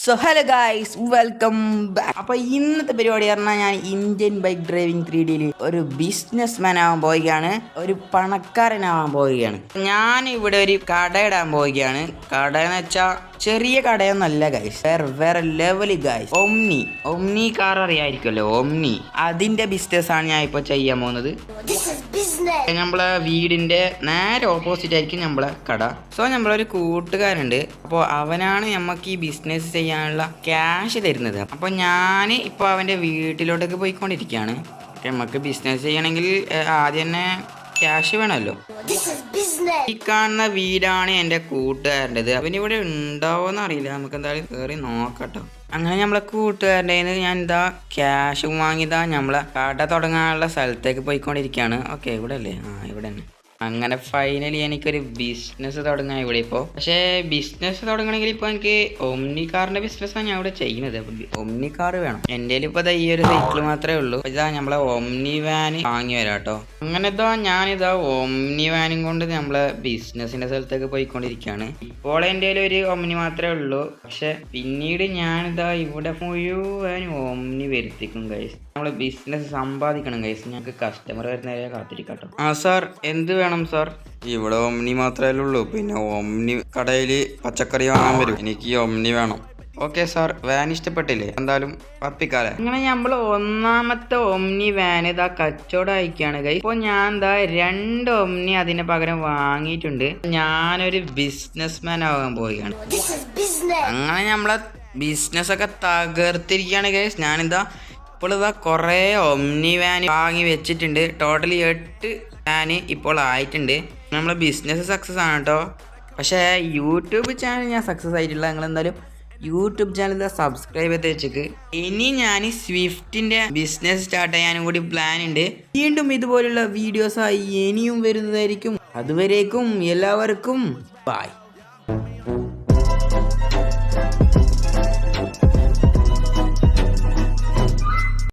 So hello guys welcome back. അപ്പോൾ ഇന്നത്തെ പരിപാടി പറഞ്ഞാൽ ഞാൻ ഇന്ത്യൻ ബൈക്ക് ഡ്രൈവിംഗ് 3Dയിൽ ഒരു ബിസിനസ് മാൻ ആവാൻ പോവുകയാണ്, ഒരു പണക്കാരനാവാൻ പോവുകയാണ്. ഞാൻ ഇവിടെ ഒരു കട ഇടാൻ പോവുകയാണ്. കട എന്ന് വെച്ചാൽ ചെറിയ കടയൊന്നല്ല ഗൈസ്, വേറെ ലെവല് ഗൈസ്. ഒമ്നി കാർ അറിയായിരിക്കുമല്ലോ, ഒമ്നി. അതിന്റെ ബിസിനസ് ആണ് ഞാൻ ഇപ്പോൾ ചെയ്യാൻ പോകുന്നത്. നമ്മളെ വീടിന്റെ നേരെ ഓപ്പോസിറ്റ് ആയിരിക്കും നമ്മളെ കട. സോ നമ്മളൊരു കൂട്ടുകാരുണ്ട്, അപ്പോൾ അവനാണ് നമുക്ക് ഈ ബിസിനസ് ചെയ്യാനുള്ള ക്യാഷ് തരുന്നത്. അപ്പോൾ ഞാൻ ഇപ്പോൾ അവന്റെ വീട്ടിലോട്ടൊക്കെ പോയിക്കൊണ്ടിരിക്കുകയാണ്. നമുക്ക് ബിസിനസ് ചെയ്യണമെങ്കിൽ ആദ്യം തന്നെ ക്യാഷ് വേണമല്ലോ. ഈ കാണുന്ന വീടാണ് എൻ്റെ കൂട്ടുകാരൻ്റെത്. അവനിവിടെ ഉണ്ടാവോന്ന് അറിയില്ല, നമുക്ക് എന്തായാലും കയറി നോക്കട്ടോ. അങ്ങനെ നമ്മളെ കൂട്ടുകാരൻ്റെ ഞാൻ ഇതാ ക്യാഷ് വാങ്ങിയതാ നമ്മളെ കട തുടങ്ങാനുള്ള സ്ഥലത്തേക്ക് പോയിക്കൊണ്ടിരിക്കുകയാണ്. ഓക്കെ, ഇവിടെ അല്ലേ? ഇവിടെ തന്നെ. അങ്ങനെ ഫൈനലി എനിക്കൊരു ബിസിനസ് തുടങ്ങാം ഇവിടെ ഇപ്പോൾ. പക്ഷേ ബിസിനസ് തുടങ്ങണമെങ്കിൽ ഇപ്പോൾ എനിക്ക് ഒമ്നി കാറിന്റെ ബിസിനസ്സാണ് ഞാൻ ഇവിടെ ചെയ്യുന്നത്. ഒമ്നി കാർ വേണം. എൻ്റെ ഇപ്പോൾ ഈ ഒരു സൈക്കിൾ മാത്രമേ ഉള്ളൂ. ഇതാ നമ്മളെ ഒമ്നി വാൻ വാങ്ങി വരാം കേട്ടോ. അങ്ങനെ ഞാനിതാ ഒമ്നി വാനും കൊണ്ട് നമ്മളെ ബിസിനസിന്റെ സ്ഥലത്തേക്ക് പോയിക്കൊണ്ടിരിക്കുകയാണ്. ഇപ്പോൾ എൻ്റെ ഒരു ഒമ്നി മാത്രമേ ഉള്ളൂ. പക്ഷെ പിന്നീട് ഞാനിതാ ഇവിടെ മുഴുവൻ ഒമ്നി വരുത്തിക്കും ഗൈസ്. നമ്മള് ബിസിനസ് സമ്പാദിക്കണം ഗൈസ്. ഞങ്ങൾക്ക് കസ്റ്റമർ വരുന്നവരെ കാത്തിരിക്കട്ടോ. സാർ, എന്ത് വേണം സാർ? ഇവിടെ ഒമ്നി മാത്രമേ ഉള്ളൂ, പിന്നെ ഒമ്നി കടയില് പച്ചക്കറി വാങ്ങാൻ വരും. എനിക്ക് ഈ ഒമ്നി വേണം. ഓക്കെ സാർ, വാൻ ഇഷ്ടപ്പെട്ടില്ലേ? എന്തായാലും പപ്പിക്കാലെ. അങ്ങനെ നമ്മൾ ഒന്നാമത്തെ ഒമ്നി വാൻ ഇതാ കച്ചവടം അയക്കുകയാണ് ഗൈസ്. ഇപ്പോൾ ഞാൻ എന്താ 2 ഒമ്നി അതിന് പകരം വാങ്ങിയിട്ടുണ്ട്. ഞാനൊരു ബിസിനസ് മാൻ ആകാൻ പോവുകയാണ്. അങ്ങനെ നമ്മളെ ബിസിനസ് ഒക്കെ തകർത്തിരിക്കുകയാണ് ഗൈസ്. ഞാനിതാ ഇപ്പോൾ ഇതാ കുറേ ഒമ്നി വാൻ വാങ്ങി വെച്ചിട്ടുണ്ട്. ടോട്ടലി 8 വാന് ഇപ്പോൾ ആയിട്ടുണ്ട്. നമ്മളെ ബിസിനസ് സക്സസ് ആണ് കേട്ടോ. പക്ഷേ യൂട്യൂബ് ചാനൽ ഞാൻ സക്സസ് ആയിട്ടില്ല. നിങ്ങളെന്തായാലും യൂട്യൂബ് ചാനൽ സബ്സ്ക്രൈബ് ചെയ്ത് വെച്ചേക്ക്. ഇനി ഞാൻ സ്വിഫ്റ്റിൻ്റെ ബിസിനസ് സ്റ്റാർട്ട് ചെയ്യാനും കൂടി പ്ലാൻ ഉണ്ട്. വീണ്ടും ഇതുപോലുള്ള വീഡിയോസായി ഇനിയും വരുന്നതായിരിക്കും. അതുവരേക്കും എല്ലാവർക്കും ബൈ.